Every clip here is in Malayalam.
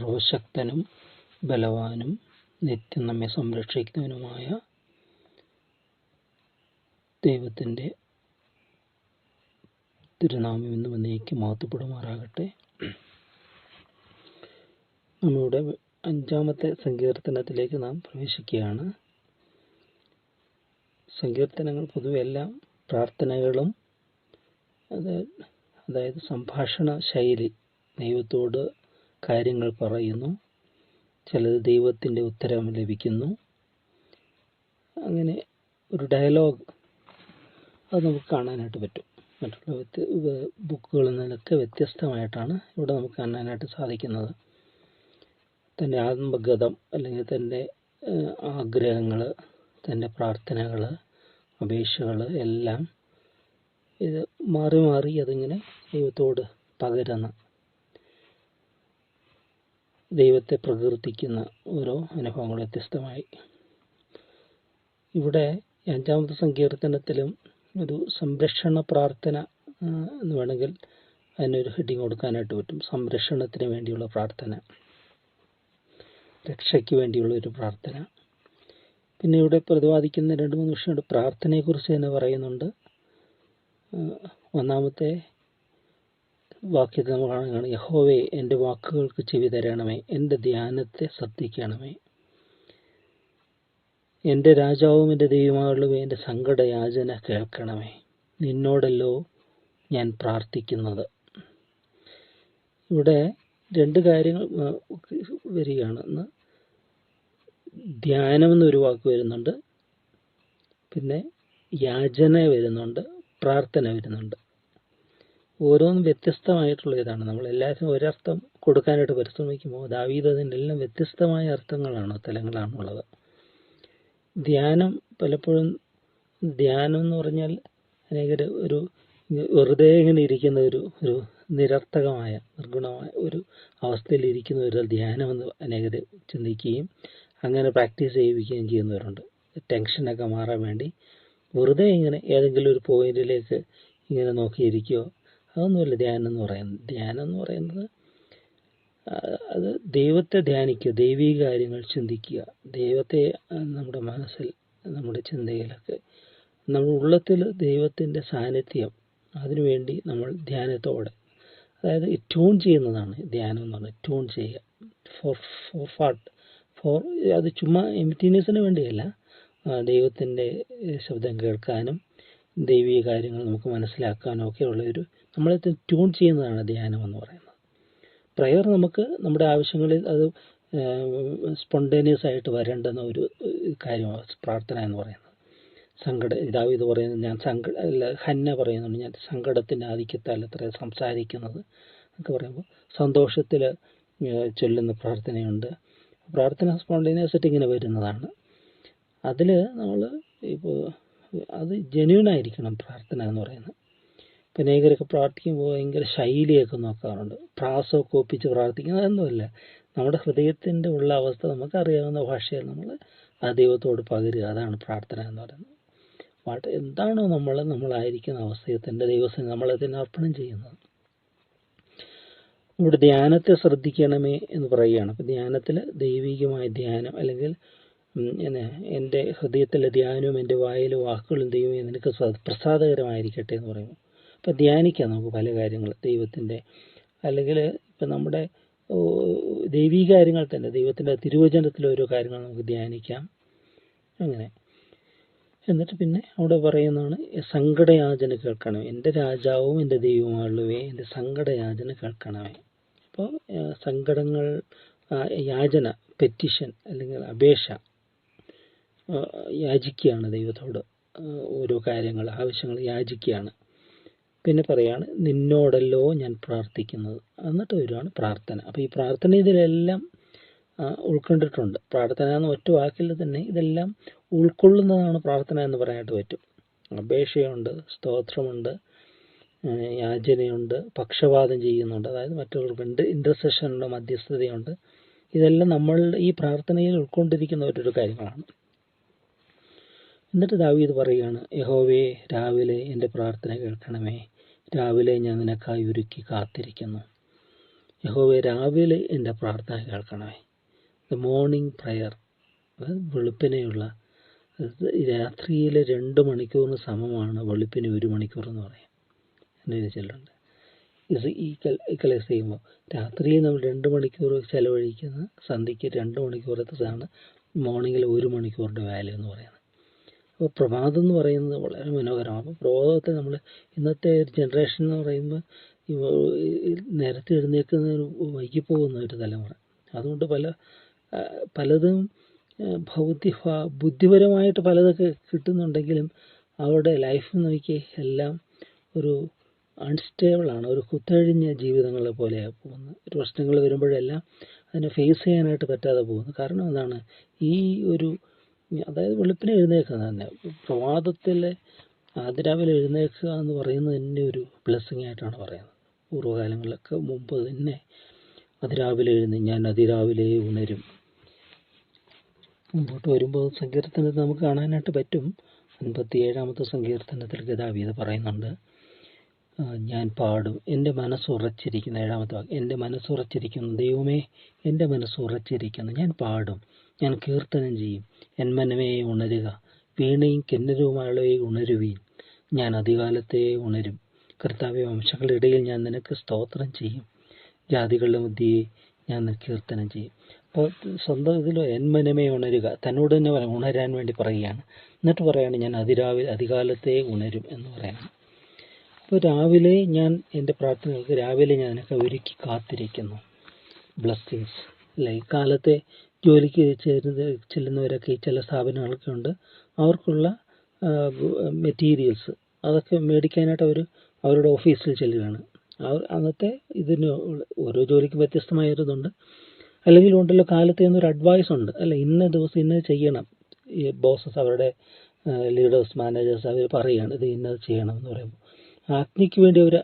സർവശക്തനും ബലവാനും നിത്യം നമ്മെ സംരക്ഷിക്കുന്നവനുമായ ദൈവത്തിൻ്റെ തിരുനാമം ഇന്നും എന്നേക്കും മഹത്വപ്പെടുമാറാകട്ടെ. നമ്മുടെ 5-ാമത്തെ സങ്കീർത്തനത്തിലേക്ക് നാം പ്രവേശിക്കുകയാണ്. സങ്കീർത്തനങ്ങൾ പൊതുവെ എല്ലാം പ്രാർത്ഥനകളും അതായത് സംഭാഷണ ശൈലി, ദൈവത്തോട് കാര്യങ്ങൾ പറയുന്നു, ചിലത് ദൈവത്തിൻ്റെ ഉത്തരം ലഭിക്കുന്നു, അങ്ങനെ ഒരു ഡയലോഗ് അത് നമുക്ക് കാണാനായിട്ട് പറ്റും. മറ്റുള്ള ബുക്കുകളിൽ നിന്നൊക്കെ വ്യത്യസ്തമായിട്ടാണ് ഇവിടെ നമുക്ക് കാണാനായിട്ട് സാധിക്കുന്നത്. തൻ്റെ ആത്മഗതം അല്ലെങ്കിൽ തൻ്റെ ആഗ്രഹങ്ങൾ, തൻ്റെ പ്രാർത്ഥനകൾ, അപേക്ഷകൾ എല്ലാം ഇത് മാറി മാറി അതിങ്ങനെ ദൈവത്തോട് പകരുന്ന, ദൈവത്തെ പ്രകീർത്തിക്കുന്ന ഓരോ അനുഭവങ്ങൾ വ്യത്യസ്തമായി. ഇവിടെ 5-ാമത്തെ സങ്കീർത്തനത്തിലും ഒരു സംരക്ഷണ പ്രാർത്ഥന എന്ന് വേണമെങ്കിൽ അതിനൊരു ഹെഡിങ് കൊടുക്കാനായിട്ട് പറ്റും. സംരക്ഷണത്തിന് വേണ്ടിയുള്ള പ്രാർത്ഥന, രക്ഷയ്ക്ക് വേണ്ടിയുള്ള ഒരു പ്രാർത്ഥന. പിന്നെ ഇവിടെ പ്രതിപാദിക്കുന്ന 2-3 വിഷയമുണ്ട്. പ്രാർത്ഥനയെക്കുറിച്ച് തന്നെ പറയുന്നുണ്ട്. 1-ാമത്തെ വാക്യത്തിൽ നമ്മൾ കാണുകയാണ്, യഹോവേ എൻ്റെ വാക്കുകൾക്ക് ചെവി തരണമേ, എൻ്റെ ധ്യാനത്തെ ശ്രദ്ധിക്കണമേ. എൻ്റെ രാജാവും എൻ്റെ ദൈവമായുള്ളവേ, എൻ്റെ സങ്കടയാചന കേൾക്കണമേ. നിന്നോടല്ലോ ഞാൻ പ്രാർത്ഥിക്കുന്നത്. ഇവിടെ 2 കാര്യങ്ങൾ വരികയാണ്. ധ്യാനം എന്നൊരു വാക്ക് വരുന്നുണ്ട്, പിന്നെ യാചന വരുന്നുണ്ട്, പ്രാർത്ഥന വരുന്നുണ്ട്. ഓരോന്നും വ്യത്യസ്തമായിട്ടുള്ള ഇതാണ്. നമ്മളെല്ലാവരും ഒരർത്ഥം കൊടുക്കാനായിട്ട് പരിശ്രമിക്കുമ്പോൾ ദാവീദ് അതിനെല്ലാം വ്യത്യസ്തമായ അർത്ഥങ്ങളാണ്, തലങ്ങളാണുള്ളത്. ധ്യാനം പലപ്പോഴും, ധ്യാനം എന്ന് പറഞ്ഞാൽ അനേകർ ഒരു വെറുതെ ഇങ്ങനെ ഇരിക്കുന്ന ഒരു നിരർത്ഥകമായ നിർഗുണമായ ഒരു അവസ്ഥയിൽ ഇരിക്കുന്നവർ ധ്യാനമെന്ന് അനേകർ ചിന്തിക്കുകയും അങ്ങനെ പ്രാക്ടീസ് ചെയ്യിപ്പിക്കുകയും ചെയ്യുന്നവരുണ്ട്. ടെൻഷനൊക്കെ മാറാൻ വേണ്ടി വെറുതെ ഇങ്ങനെ ഏതെങ്കിലും ഒരു പോയിന്റിലേക്ക് ഇങ്ങനെ നോക്കിയിരിക്കുകയോ, അതൊന്നുമല്ല ധ്യാനം എന്ന് പറയുന്നത്. ധ്യാനം എന്ന് പറയുന്നത് അത് ദൈവത്തെ ധ്യാനിക്കുക, ദൈവിക കാര്യങ്ങൾ ചിന്തിക്കുക, ദൈവത്തെ നമ്മുടെ മനസ്സിൽ, നമ്മുടെ ചിന്തയിലൊക്കെ, നമ്മുടെ ഉള്ളത്തിൽ ദൈവത്തിൻ്റെ സാന്നിധ്യം, അതിനുവേണ്ടി നമ്മൾ ധ്യാനത്തോടെ, അതായത് ട്യൂൺ ചെയ്യുന്നതാണ് ധ്യാനം എന്ന് പറഞ്ഞാൽ. ട്യൂൺ ചെയ്യുക ഫോർ അത് ചുമ്മാ എംപ്റ്റിനെസ്സിന് വേണ്ടിയല്ല, ദൈവത്തിൻ്റെ ശബ്ദം കേൾക്കാനും ദൈവിക കാര്യങ്ങൾ നമുക്ക് മനസ്സിലാക്കാനും ഒക്കെ ഉള്ളൊരു, നമ്മളെ ട്യൂൺ ചെയ്യുന്നതാണ് ധ്യാനം എന്ന് പറയുന്നത്. പ്രയർ നമുക്ക് നമ്മുടെ ആവശ്യങ്ങളിൽ അത് സ്പോണ്ടേനിയസ് ആയിട്ട് വരേണ്ടുന്ന ഒരു കാര്യമാണ് പ്രാർത്ഥന എന്ന് പറയുന്നത്. ദാവീദ് പറയുന്നത്, ഹന്ന പറയുന്നുണ്ട്, ഞാൻ സങ്കടത്തിൻ്റെ ആധിക്യത്താൽ അത്ര സംസാരിക്കുന്നത് എന്നൊക്കെ പറയുമ്പോൾ സന്തോഷത്തിൽ ചൊല്ലുന്ന പ്രാർത്ഥനയുണ്ട്. പ്രാർത്ഥന സ്പോണ്ടേനിയസ് ആയിട്ട് ഇങ്ങനെ വരുന്നതാണ്. അതിൽ നമ്മൾ ഇപ്പോൾ അത് ജെന്യൂനായിരിക്കണം പ്രാർത്ഥന എന്ന് പറയുന്നത്. ഇപ്പം അനേകരൊക്കെ പ്രാർത്ഥിക്കുമ്പോൾ ഭയങ്കര ശൈലിയൊക്കെ നോക്കാറുണ്ട്, പ്രാസമൊക്കെ ഒപ്പിച്ച് പ്രാർത്ഥിക്കുന്നത്. അതൊന്നുമല്ല, നമ്മുടെ ഹൃദയത്തിൻ്റെ ഉള്ള അവസ്ഥ നമുക്കറിയാവുന്ന ഭാഷയിൽ നമ്മൾ ആ ദൈവത്തോട് പകരുക, അതാണ് പ്രാർത്ഥന എന്ന് പറയുന്നത്. എന്താണോ നമ്മളായിരിക്കുന്ന അവസ്ഥയിൽ തൻ്റെ ദൈവത്തിന് നമ്മളതിന് അർപ്പണം ചെയ്യുന്നത്. ഇവിടെ ധ്യാനത്തെ ശ്രദ്ധിക്കണമേ എന്ന് പറയുകയാണ്. അപ്പം ധ്യാനത്തിൽ ദൈവികമായ ധ്യാനം, അല്ലെങ്കിൽ എൻ്റെ ഹൃദയത്തിലെ ധ്യാനവും എൻ്റെ വായിലെ വാക്കുകളും ദൈവമേ നിനക്ക് പ്രസാദകരമായിരിക്കട്ടെ എന്ന് പറയുമ്പോൾ, അപ്പം ധ്യാനിക്കാം നമുക്ക് പല കാര്യങ്ങൾ ദൈവത്തിൻ്റെ, അല്ലെങ്കിൽ ഇപ്പം നമ്മുടെ ദൈവിക കാര്യങ്ങൾ തന്നെ, ദൈവത്തിൻ്റെ തിരുവചനത്തിലെ ഓരോ കാര്യങ്ങൾ നമുക്ക് ധ്യാനിക്കാം. അങ്ങനെ എന്നിട്ട് പിന്നെ അവിടെ പറയുന്നതാണ്, സങ്കടയാചന കേൾക്കണമേ, എൻ്റെ രാജാവും എൻ്റെ ദൈവമായുള്ളവേ, എൻ്റെ സങ്കടയാചന കേൾക്കണമേ. അപ്പോൾ സങ്കടങ്ങൾ, യാചന, പെറ്റിഷൻ അല്ലെങ്കിൽ അപേക്ഷ യാചിക്കുകയാണ് ദൈവത്തോട്, ഓരോ കാര്യങ്ങൾ, ആവശ്യങ്ങൾ യാചിക്കുകയാണ്. പിന്നെ പറയാണ്, നിന്നോടല്ലോ ഞാൻ പ്രാർത്ഥിക്കുന്നത്. എന്നിട്ട് വരുവാണ് പ്രാർത്ഥന. അപ്പോൾ ഈ പ്രാർത്ഥന ഇതിലെല്ലാം ഉൾക്കൊണ്ടിട്ടുണ്ട്. പ്രാർത്ഥന എന്ന ഒറ്റ വാക്കിൽ തന്നെ ഇതെല്ലാം ഉൾക്കൊള്ളുന്നതാണ് പ്രാർത്ഥന എന്ന് പറയാനായിട്ട് പറ്റും. അപേക്ഷയുണ്ട്, സ്തോത്രമുണ്ട്, യാചനയുണ്ട്, പക്ഷപാതം ചെയ്യുന്നുണ്ട്, അതായത് മറ്റുള്ളവർക്ക് ഇൻ്റർസെഷനുണ്ട്, മധ്യസ്ഥതയുണ്ട്. ഇതെല്ലാം നമ്മൾ ഈ പ്രാർത്ഥനയിൽ ഉൾക്കൊണ്ടിരിക്കുന്ന ഒരു കാര്യങ്ങളാണ്. എന്നിട്ട് ദാവീദ് പറയുകയാണ്, യഹോവേ രാവിലെ എൻ്റെ പ്രാർത്ഥന കേൾക്കണമേ, രാവിലെ ഞാൻ നിനക്കായി ഒരുക്കി കാത്തിരിക്കുന്നു. യഹോവേ രാവിലെ എൻ്റെ പ്രാർത്ഥന കേൾക്കണമേ. ദ മോർണിംഗ് പ്രയർ, വെളുപ്പിനെയുള്ള രാത്രിയിലെ 2 മണിക്കൂറിന് സമമാണ് വെളുപ്പിന് 1 മണിക്കൂർ എന്ന് പറയാം. എൻ്റെ ചൊല്ലുണ്ട്. ഇത് ഈക്വലൈസ് ചെയ്യുമ്പോൾ രാത്രിയിൽ നമ്മൾ 2 മണിക്കൂർ ചിലവഴിക്കുന്ന സന്ധ്യയ്ക്ക് 2 മണിക്കൂറത്തേതാണ് മോർണിംഗിൽ 1 മണിക്കൂറിൻ്റെ വാല്യൂ എന്ന് പറയുന്നത്. അപ്പോൾ പ്രഭാതം എന്ന് പറയുന്നത് വളരെ മനോഹരമാണ്. അപ്പോൾ പ്രഭാതത്തെ നമ്മൾ ഇന്നത്തെ ജനറേഷൻ എന്ന് പറയുമ്പോൾ നേരത്തെ എഴുന്നേൽക്കുന്നതിന് വൈകിപ്പോകുന്ന ഒരു തലമുറ. അതുകൊണ്ട് പലതും ബുദ്ധിപരമായിട്ട് പലതൊക്കെ കിട്ടുന്നുണ്ടെങ്കിലും അവരുടെ ലൈഫ് നോക്കി എല്ലാം ഒരു അൺസ്റ്റേബിളാണ്, ഒരു കുത്തഴിഞ്ഞ ജീവിതങ്ങളെ പോലെയാണ് പോകുന്നത്. പ്രശ്നങ്ങൾ വരുമ്പോഴെല്ലാം അതിനെ ഫേസ് ചെയ്യാനായിട്ട് പറ്റാതെ പോകുന്നു. കാരണം എന്താണ്? ഈ ഒരു അതായത് വെളുപ്പിനെ എഴുന്നേൽക്കുക തന്നെ, പ്രഭാതത്തിലെ അതിരാവിലെ എഴുന്നേൽക്കുക എന്ന് പറയുന്നത് തന്നെ ഒരു ബ്ലെസ്സിങ് ആയിട്ടാണ് പറയുന്നത്. പൂർവ്വകാലങ്ങളിലൊക്കെ മുമ്പ് തന്നെ അതിരാവിലെ ഞാൻ അതിരാവിലെ ഉണരും. മുമ്പോട്ട് വരുമ്പോൾ സങ്കീർത്തനത്തിൽ നമുക്ക് കാണാനായിട്ട് പറ്റും. 57-ാമത്തെ സങ്കീർത്തനത്തിൽ ദാവീദ് പറയുന്നുണ്ട്, ഞാൻ പാടും, എൻ്റെ മനസ്സുറച്ചിരിക്കുന്നു. 7-ാമത്തെ വാക്യം, എൻ്റെ മനസ്സുറച്ചിരിക്കുന്നു. ദൈവമേ, എൻ്റെ മനസ്സുറച്ചിരിക്കുന്നു. ഞാൻ പാടും, ഞാൻ കീർത്തനം ചെയ്യും. എൻ മനമേ ഉണരുക, വീണയും കിന്നരവുമായുള്ളവയെ ഉണരുവീൻ. ഞാൻ അതികാലത്തെ ഉണരും. കർത്താവേ, വംശങ്ങളുടെ ഇടയിൽ ഞാൻ നിനക്ക് സ്തോത്രം ചെയ്യും. ജാതികളുടെ മധ്യയെ ഞാൻ കീർത്തനം ചെയ്യും. അപ്പോൾ സ്വന്തം ഇതിൽ എൻ മനമേ ഉണരുക, തന്നോട് തന്നെ ഉണരാൻ വേണ്ടി പറയുകയാണ്. എന്നിട്ട് പറയുകയാണ്, ഞാൻ അതികാലത്തെ ഉണരും എന്ന് പറയുന്നത്. അപ്പോൾ രാവിലെ ഞാൻ എൻ്റെ പ്രാർത്ഥനകൾക്ക് രാവിലെ ഞാൻ നിനക്ക് ഒരുക്കി കാത്തിരിക്കുന്നു. ബ്ലെസ്സിങ്സ് അല്ലേ? ഈ കാലത്തെ ജോലിക്ക് ചെല്ലുന്നവരൊക്കെ ഈ ചില സ്ഥാപനങ്ങളൊക്കെ ഉണ്ട്. അവർക്കുള്ള മെറ്റീരിയൽസ് അതൊക്കെ മേടിക്കാനായിട്ട് അവരുടെ ഓഫീസിൽ ചെല്ലുകയാണ്. അന്നത്തെ ഇതിന് ഓരോ ജോലിക്ക് വ്യത്യസ്തമായതുണ്ട്. അല്ലെങ്കിൽ ഉണ്ടല്ലോ കാലത്തെ ഒരു അഡ്വൈസ് ഉണ്ട്, അല്ല ഇന്ന ദിവസം ഇന്നത് ചെയ്യണം. ഈ ബോസസ്, അവരുടെ ലീഡേഴ്സ്, മാനേജേഴ്സ് അവർ പറയുകയാണ് ഇത് ഇന്നത് ചെയ്യണം എന്ന് പറയുമ്പോൾ ആജ്ഞയ്ക്ക് വേണ്ടി അവർ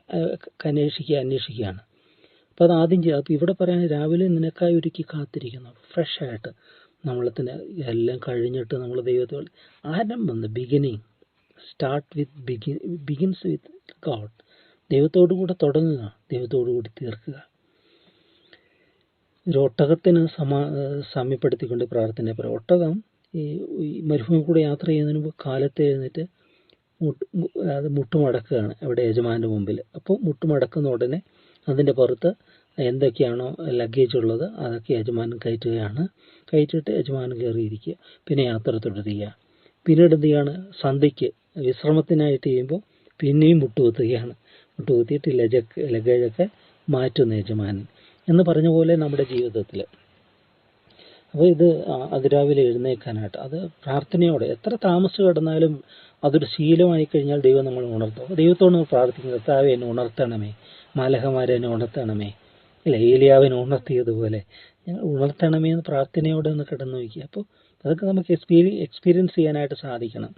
അന്വേഷിക്കുകയാണ്. അപ്പോൾ അത് ആദ്യം ചെയ്യുക. അപ്പോൾ ഇവിടെ പറയാൻ രാവിലെ നിനക്കായി ഒരുക്കി കാത്തിരിക്കുന്നു. ഫ്രഷായിട്ട് നമ്മളത്തിന് എല്ലാം കഴിഞ്ഞിട്ട് നമ്മൾ ദൈവത്തോട് ആരംഭം, ബിഗിനിങ് ബിഗിൻസ് വിത്ത് ഗോഡ്. ദൈവത്തോടു കൂടെ തുടങ്ങുക, ദൈവത്തോടു കൂടി തീർക്കുക. ഒരു ഒട്ടകത്തിന് സാമ്യപ്പെടുത്തിക്കൊണ്ട് പ്രാർത്ഥന പറയും. ഒട്ടകം ഈ മരുഭൂമി കൂടെ യാത്ര ചെയ്യുന്നതിന് മുമ്പ് കാലത്ത് എഴുന്നേറ്റ് അത് മുട്ടുമടക്കുകയാണ് അവിടെ യജമാൻ്റെ മുമ്പിൽ. അപ്പോൾ മുട്ടുമടക്കുന്ന ഉടനെ അതിൻ്റെ പുറത്ത് എന്തൊക്കെയാണോ ലഗേജ് ഉള്ളത് അതൊക്കെ യജമാനൻ കയറ്റിയിട്ട് യജമാനൻ കയറിയിരിക്കുക. പിന്നെ യാത്ര തുടരുക. പിന്നീട് എന്ത് ചെയ്യാണ്? സന്ധ്യയ്ക്ക് വിശ്രമത്തിനായിട്ട് ചെയ്യുമ്പോൾ പിന്നെയും മുട്ടുകുത്തിയിട്ട് ലഗേജൊക്കെ മാറ്റുന്ന യജമാനൻ എന്ന് പറഞ്ഞ പോലെ നമ്മുടെ ജീവിതത്തിൽ. അപ്പോൾ ഇത് അതിരാവിലെ എഴുന്നേൽക്കാനായിട്ട് അത് പ്രാർത്ഥനയോടെ എത്ര താമസിച്ച് കിടന്നാലും അതൊരു ശീലമായി കഴിഞ്ഞാൽ ദൈവം നമ്മൾ ഉണർത്തും. ദൈവത്തോട് നമ്മൾ പ്രാർത്ഥിക്കുന്നത്, കർത്താവേ എന്നെ ഉണർത്തണമേ, മാലാഖമാരെ എന്നെ ഉണർത്തണമേ, ഇല്ല ഏലിയാവിനെ ഉണർത്തിയതുപോലെ ഞങ്ങൾ ഉണർത്തണമേ എന്ന് പ്രാർത്ഥനയോടെ ഒന്ന് കിടന്നു വയ്ക്കുക. അപ്പോൾ അതൊക്കെ നമുക്ക് എക്സ്പീരിയൻസ് ചെയ്യാനായിട്ട് സാധിക്കണം.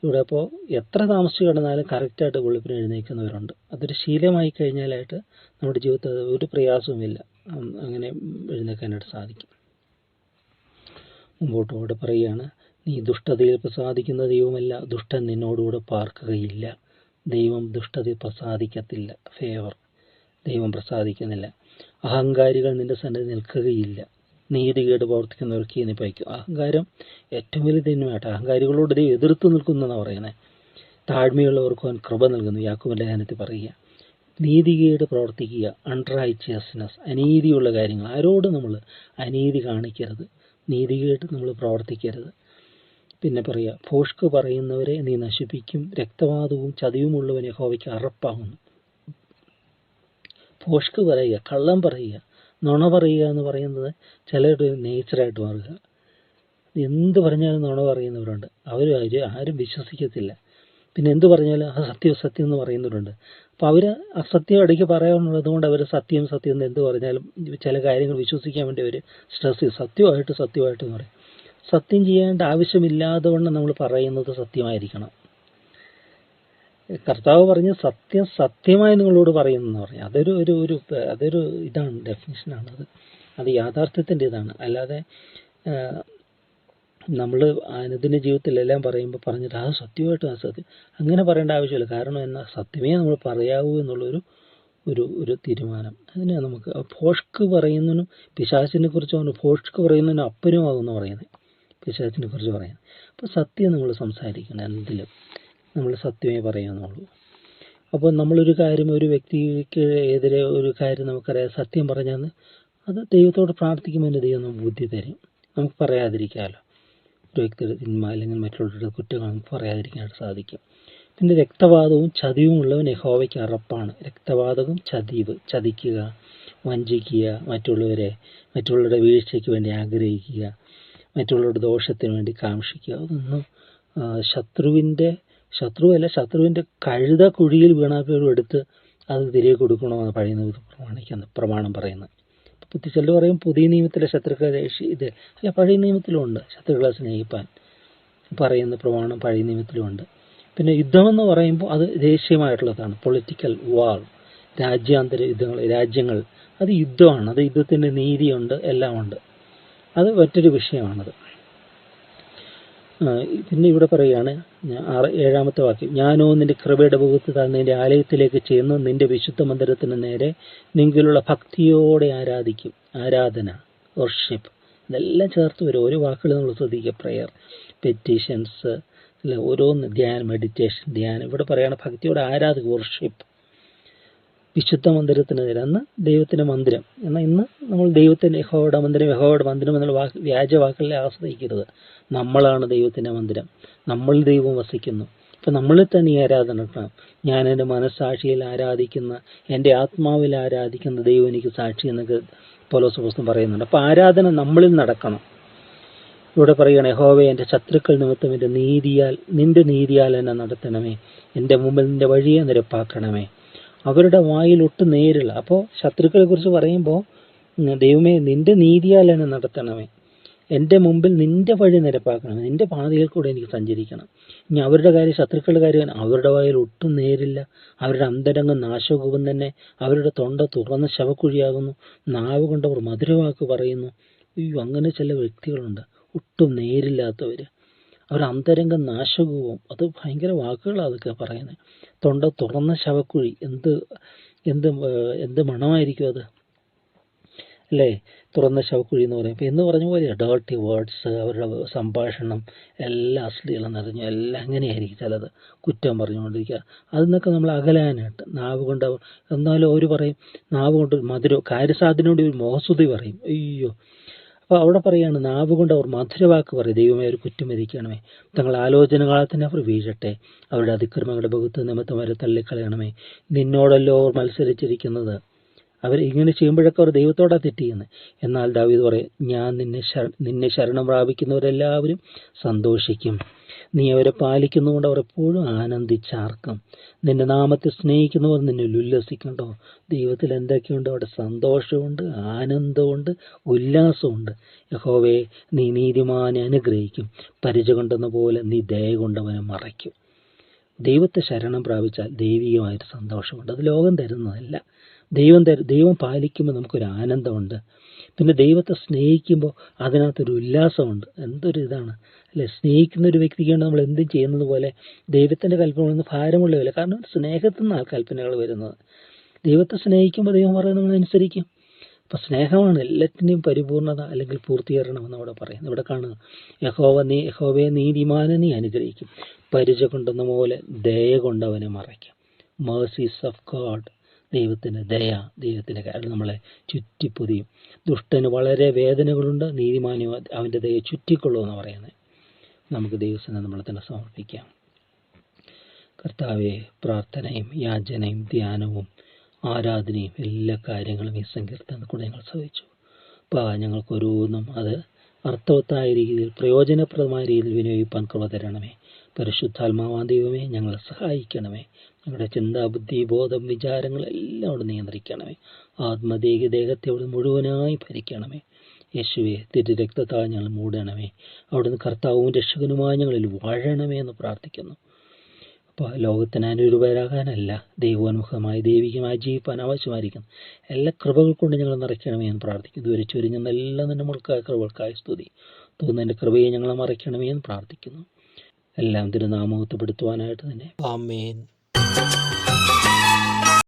ഇവിടെ അപ്പോൾ എത്ര താമസിച്ച് കിടന്നാലും കറക്റ്റായിട്ട് വെളുപ്പിന് എഴുന്നേൽക്കുന്നവരുണ്ട്. അതൊരു ശീലമായി കഴിഞ്ഞാലായിട്ട് നമ്മുടെ ജീവിതത്തിൽ ഒരു പ്രയാസവുമില്ല, അങ്ങനെ എഴുന്നേൽക്കാനായിട്ട് സാധിക്കും. മുമ്പോട്ട് പറയുകയാണ്, നീ ദുഷ്ടതയിൽ പ്രസാദിക്കുന്ന ദൈവമല്ല, ദുഷ്ടൻ നിന്നോടുകൂടെ പാർക്കുകയില്ല. ദൈവം ദുഷ്ടതയിൽ പ്രസാദിക്കത്തില്ല. ദൈവം പ്രസാദിക്കുന്നില്ല. അഹങ്കാരികൾ നിന്റെ സന്നിധി നിൽക്കുകയില്ല. നീതികേട് പ്രവർത്തിക്കുന്നവർക്ക് നീ പഴിക്കും. അഹങ്കാരം ഏറ്റവും വലിയ തിന്മയായിട്ട്. അഹങ്കാരികളോട് ദൈവം എതിർത്ത് നിൽക്കുന്നതെന്നാണ് പറയുന്നത്. താഴ്മയുള്ളവർക്ക് അവൻ കൃപ നൽകുന്നു, യാക്കോബ് ലേഖനത്തിൽ പറയുക. നീതികേട് പ്രവർത്തിക്കുക, അൺറൈച്ചിയസ്നെസ്, അനീതിയുള്ള കാര്യങ്ങൾ. ആരോടും നമ്മൾ അനീതി കാണിക്കരുത്, നീതികേട് നമ്മൾ പ്രവർത്തിക്കരുത്. പിന്നെ പറയുക, ഭോഷ്ക് പറയുന്നവരെ നീ നശിപ്പിക്കും, രക്തവാദവും ചതിവുമുള്ളവനെ യഹോവയ്ക്ക് അറപ്പാകുന്നു. ഭോഷ്ക് പറയുക, കള്ളം പറയുക, നുണ പറയുക എന്ന് പറയുന്നത് ചിലരുടെ നേച്ചറായിട്ട് മാറുക. എന്ത് പറഞ്ഞാലും നുണ പറയുന്നവരുണ്ട്, ആരും വിശ്വസിക്കത്തില്ല. പിന്നെ എന്ത് പറഞ്ഞാലും അത് സത്യം എന്ന് പറയുന്നവരുണ്ട്. അപ്പോൾ അവർ അസത്യം ഇടയ്ക്ക് പറയാനുള്ളത് കൊണ്ട് അവർ സത്യം എന്ന് എന്ത് പറഞ്ഞാലും ചില കാര്യങ്ങൾ വിശ്വസിക്കാൻ വേണ്ടി അവർ സ്ട്രെസ് ചെയ്യും. സത്യമായിട്ട് എന്ന് പറയും. സത്യം ചെയ്യേണ്ട ആവശ്യമില്ലാതെ കൊണ്ട് നമ്മൾ പറയുന്നത് സത്യമായിരിക്കണം. കർത്താവ് പറഞ്ഞ് സത്യമായി നിങ്ങളോട് പറയുന്നെന്ന് പറഞ്ഞു. അതൊരു ഇതാണ്, ഡെഫിനിഷനാണ്. അത് യാഥാർത്ഥ്യത്തിൻ്റെ ഇതാണ്. അല്ലാതെ നമ്മൾ അനുദിന ജീവിതത്തിലെല്ലാം പറഞ്ഞിട്ട് അത് സത്യമായിട്ടും അസത്യം അങ്ങനെ പറയേണ്ട ആവശ്യമില്ല. കാരണം എന്നാൽ സത്യമേ നമ്മൾ പറയാവൂ എന്നുള്ളൊരു ഒരു തീരുമാനം. അതിനെ നമുക്ക് ഭോഷ്ക് പറയുന്നതിനും പിശാചിനെ കുറിച്ച് പറഞ്ഞു ഭോഷ്ക് പറയുന്നതിനും അപ്പനുമാകുമെന്ന് പറയുന്നത് പിശാചിനെ കുറിച്ച് പറയുന്നത്. അപ്പോൾ സത്യം നമ്മൾ സംസാരിക്കണം, എന്തിലും നമ്മൾ സത്യമേ പറയാന്നുള്ളൂ. അപ്പോൾ നമ്മളൊരു കാര്യം ഒരു വ്യക്തിക്ക് എതിരെ ഒരു കാര്യം നമുക്കറിയാം സത്യം പറഞ്ഞാൽ അത് ദൈവത്തോട് പ്രാർത്ഥിക്കുമ്പോൾ ദൈവം നമുക്ക് ബുദ്ധി തരും, നമുക്ക് പറയാതിരിക്കാമല്ലോ. ഒരു വ്യക്തിയുടെ തിന്മ അല്ലെങ്കിൽ മറ്റുള്ളവരുടെ കുറ്റങ്ങൾ നമുക്ക് പറയാതിരിക്കാനായിട്ട് സാധിക്കും. പിന്നെ രക്തപാതവും ചതിവും ഉള്ളവൻ യഹോവയ്ക്ക് അറപ്പാണ്. രക്തപാതകം ചതിക്കുക, വഞ്ചിക്കുക, മറ്റുള്ളവരുടെ വീഴ്ചയ്ക്ക് വേണ്ടി ആഗ്രഹിക്കുക, മറ്റുള്ളവരുടെ ദോഷത്തിന് വേണ്ടി കാംക്ഷിക്കുക, അതൊന്നും ശത്രുവിൻ്റെ കഴുത കുഴിയിൽ വീണാപ്പോഴും എടുത്ത് അത് തിരികെ കൊടുക്കണമെന്ന് പഴയ നിയമത്തിൽ പ്രമാണം പറയുന്നത്. ചിലർ പറയും പുതിയ നിയമത്തിലെ ശത്രുക്കളെ ഇത് അല്ല, പഴയ നിയമത്തിലുമുണ്ട് ശത്രുക്കളെ സ്നേഹിപ്പാൻ പറയുന്ന പ്രമാണം പഴയ നിയമത്തിലുമുണ്ട്. പിന്നെ യുദ്ധമെന്ന് പറയുമ്പോൾ അത് ദേശീയമായിട്ടുള്ളതാണ്, പൊളിറ്റിക്കൽ വാർ, രാജ്യാന്തര രാജ്യങ്ങൾ, അത് യുദ്ധമാണ്, അത് യുദ്ധത്തിൻ്റെ നീതിയുണ്ട്, എല്ലാം ഉണ്ട്, അത് മറ്റൊരു വിഷയമാണത്. പിന്നെ ഇവിടെ പറയുകയാണ് 7-ാമത്തെ വാക്യം, ഞാനോ നിന്റെ കൃപയുടെ മുഖത്ത് നിന്റെ ആലയത്തിലേക്ക് ചെന്ന് നിന്റെ വിശുദ്ധ മന്ദിരത്തിന് നേരെ നിങ്കിലുള്ള ഭക്തിയോടെ ആരാധിക്കും. ആരാധന, വർഷിപ്പ്, ഇതെല്ലാം ചേർത്ത് വരും. ഓരോ വാക്കുകൾ നമ്മൾ ശ്രദ്ധിക്കുക. പ്രെയർ, പെറ്റീഷൻസ്, അല്ല ഓരോന്ന്, ധ്യാനം, മെഡിറ്റേഷൻ, ധ്യാനം. ഇവിടെ പറയുകയാണ് ഭക്തിയോടെ ആരാധിക്കും, വർഷിപ്പ്. വിശുദ്ധ മന്ദിരത്തിന് നേരെ, അന്ന് ദൈവത്തിൻ്റെ മന്ദിരം. എന്നാൽ ഇന്ന് നമ്മൾ ദൈവത്തിൻ്റെ യഹോവയുടെ മന്ദിരം എന്നുള്ള വ്യാജ വാക്കുകളെ ആശ്രയിക്കരുത്. നമ്മളാണ് ദൈവത്തിൻ്റെ മന്ദിരം, നമ്മൾ ദൈവം വസിക്കുന്നു. അപ്പം നമ്മളിൽ തന്നെ ഈ ആരാധന നടക്കണം. ഞാൻ എൻ്റെ മനസ്സാക്ഷിയിൽ ആരാധിക്കുന്ന, എൻ്റെ ആത്മാവിൽ ആരാധിക്കുന്ന ദൈവം എനിക്ക് സാക്ഷി എന്നൊക്കെ പൗലോസ് പുസ്തകം പറയുന്നുണ്ട്. അപ്പോൾ ആരാധന നമ്മളിൽ നടക്കണം. ഇവിടെ പറയുകയാണ്, യഹോവേ എൻ്റെ ശത്രുക്കൾ നിമിത്തം നിന്റെ നീതിയാൽ എന്നെ നടത്തണമേ, എൻ്റെ മുമ്പിൽ നിന്റെ വഴിയെ നിരപ്പാക്കണമേ. അവരുടെ വായിൽ ഒട്ടും നേരില്ല. അപ്പോൾ ശത്രുക്കളെ കുറിച്ച് പറയുമ്പോൾ ദൈവമേ നിന്റെ നീതിയാൽ എന്നെ നടത്തണമേ, എൻ്റെ മുമ്പിൽ നിന്റെ വഴി നിരപ്പാക്കണമേ, നിന്റെ പാതയിൽ കൂടെ എനിക്ക് സഞ്ചരിക്കണം. ഇനി അവരുടെ കാര്യം, ശത്രുക്കളുടെ കാര്യം, അവരുടെ വായിൽ ഒട്ടും നേരില്ല, അവരുടെ അന്തരംഗം നാശകൂപം തന്നെ, അവരുടെ തൊണ്ട തുറന്ന ശവക്കുഴിയാകുന്നു, നാവ് കൊണ്ടവർ മധുരവാക്ക് പറയുന്നു. അയ്യോ, അങ്ങനെ ചില വ്യക്തികളുണ്ട്, ഒട്ടും നേരില്ലാത്തവർ, അവരുടെ അന്തരംഗം നാശകൂപം. അത് ഭയങ്കര വാക്കുകളാണ് അതൊക്കെ പറയുന്നത്. തൊണ്ട തുറന്ന ശവക്കുഴി, എന്ത് മണമായിരിക്കും അത്, അല്ലേ? തുറന്ന ശവക്കുഴി എന്ന് പറയും. എന്ന് പറഞ്ഞ പോലെ ഡേർട്ടി വേർഡ്സ്, അവരുടെ സംഭാഷണം എല്ലാം അശ്ലീലം നിറഞ്ഞു, എല്ലാം അങ്ങനെയായിരിക്കും. ചിലത് കുറ്റം പറഞ്ഞുകൊണ്ടിരിക്കുക. അതിൽ നിന്നൊക്കെ നമ്മൾ അകലാനായിട്ട് നാവ് കൊണ്ട്, എന്നാലും അവർ പറയും നാവ് കൊണ്ട് മധുരം, കാര്യസാധനയോട് ഒരു മോഹസ്തുതി പറയും. അയ്യോ, അപ്പോൾ അവിടെ പറയുകയാണ് നാവ് കൊണ്ട് അവർ മധുരവാക്ക് പറയും. ദൈവമേ ഒരു കുറ്റം വിധിക്കണമേ, തങ്ങളുടെ ആലോചനകളാൽ തന്നെ അവർ വീഴട്ടെ, അവരുടെ അതിക്രമങ്ങളുടെ ബഹുത്വ നിമിത്തം അവരെ തള്ളിക്കളയണമേ. നിന്നോടല്ലോ അവർ മത്സരിച്ചിരിക്കുന്നത്. അവർ ഇങ്ങനെ ചെയ്യുമ്പോഴൊക്കെ അവർ ദൈവത്തോടാണ് തെറ്റ് ചെയ്യുന്നത്. എന്നാൽ ദാവീദ് പറയും, ഞാൻ നിന്നെ ശരണം പ്രാപിക്കുന്നവരെല്ലാവരും സന്തോഷിക്കും, നീ അവരെ പാലിക്കുന്നതുകൊണ്ട് അവർ എപ്പോഴും ആനന്ദിച്ചാർക്കും. നിന്റെ നാമത്തെ സ്നേഹിക്കുന്നവർ നിന്നിൽ ഉല്ലസിക്കണ്ടോ. ദൈവത്തിൽ എന്തൊക്കെയുണ്ട്? അവിടെ സന്തോഷമുണ്ട്, ആനന്ദമുണ്ട്, ഉല്ലാസമുണ്ട്. യഹോവേ നീ നീതിമാനെ അനുഗ്രഹിക്കും, പരിച കൊണ്ടെന്ന പോലെ നീ ദയ കൊണ്ടവനെ മറയ്ക്കും. ദൈവത്തെ ശരണം പ്രാപിച്ചാൽ ദൈവികമായിട്ട് സന്തോഷമുണ്ട്. അത് ലോകം തരുന്നതല്ല, ദൈവം പാലിക്കുമ്പോൾ നമുക്കൊരു ആനന്ദമുണ്ട്. പിന്നെ ദൈവത്തെ സ്നേഹിക്കുമ്പോൾ അതിനകത്തൊരു ഉല്ലാസമുണ്ട്. എന്തൊരു ഇതാണ് അല്ലേ? സ്നേഹിക്കുന്ന ഒരു വ്യക്തിക്കാണ് നമ്മൾ എന്തും ചെയ്യുന്നത് പോലെ ദൈവത്തിൻ്റെ കൽപ്പനകളൊന്നും ഭാരമുള്ളവല്ല. കാരണം സ്നേഹത്തിൽ നിന്നാണ് കൽപ്പനകൾ വരുന്നത്. ദൈവത്തെ സ്നേഹിക്കുമ്പോൾ ദൈവം പറയുന്നത് നമ്മൾ അനുസരിക്കും. അപ്പം സ്നേഹമാണ് എല്ലാത്തിൻ്റെയും പരിപൂർണത അല്ലെങ്കിൽ പൂർത്തീകരണമെന്ന് അവിടെ പറയുന്നത്. ഇവിടെ കാണുക, യഹോവയെ നീതിമാനെ നീ അനുഗ്രഹിക്കും, പരിച കൊണ്ടെന്ന പോലെ ദയ കൊണ്ടവനെ മറയ്ക്കും. മേഴ്സീസ് ഓഫ് ഗോഡ്, ദൈവത്തിൻ്റെ ദയ, ദൈവത്തിൻ്റെ കാര്യം നമ്മളെ ചുറ്റിപ്പൊതിയും. ദുഷ്ടന് വളരെ വേദനകളുണ്ട്, നീതിമാനോ അവൻ്റെ ദയ ചുറ്റിക്കൊള്ളുമെന്ന് പറയുന്നത്. നമുക്ക് ദൈവത്തിന് നമ്മളെ തന്നെ സമർപ്പിക്കാം. കർത്താവെ, പ്രാർത്ഥനയും യാചനയും ധ്യാനവും ആരാധനയും എല്ലാ കാര്യങ്ങളും ഈ സങ്കീർത്തനത്തിൽ കൂടെ ഞങ്ങൾ ശ്രമിച്ചു. ഞങ്ങൾക്ക് ഓരോന്നും അത് അർത്ഥവത്തായ രീതിയിൽ, പ്രയോജനപ്രദമായ രീതിയിൽ വിനിയോഗിക്കാൻ കൃപ തരണമേ. പരിശുദ്ധാത്മാവാൻ ദൈവമേ, ഞങ്ങളെ സഹായിക്കണമേ. ഞങ്ങളുടെ ചിന്താ, ബുദ്ധി, ബോധം, വിചാരങ്ങളെല്ലാം അവിടെ നിയന്ത്രിക്കണമേ. ദേഹത്തെ അവിടെ മുഴുവനായി ഭരിക്കണമേ. യേശുവെ, തിരു രക്തത്താൽ ഞങ്ങൾ മൂടണമേ. അവിടുന്ന് കർത്താവും രക്ഷകനുമായി ഞങ്ങളിൽ വാഴണമേ എന്ന് പ്രാർത്ഥിക്കുന്നു. അപ്പോൾ ലോകത്തിന് അനുരൂപരാകാനല്ല, ദൈവോന്മുഖമായി ദൈവികമായി ജീവിപ്പാൻ ആവശ്യമായിരിക്കും എല്ലാ കൃപകൾ കൊണ്ട് ഞങ്ങൾ നിറയ്ക്കണമേ എന്ന് പ്രാർത്ഥിക്കുന്നു. ഇതുവരെ ചൊരിഞ്ഞെന്നെല്ലാം നമ്മൾക്കായി കൃപകൾക്കായി സ്തുതി. തോന്നുന്നതിൻ്റെ കൃപയെ ഞങ്ങളെ മറയ്ക്കണമേ എന്ന് പ്രാർത്ഥിക്കുന്നു. എല്ലാം തിരുനാമത്വപ്പെടുത്തുവാനായിട്ട് തന്നെ. ആമേൻ.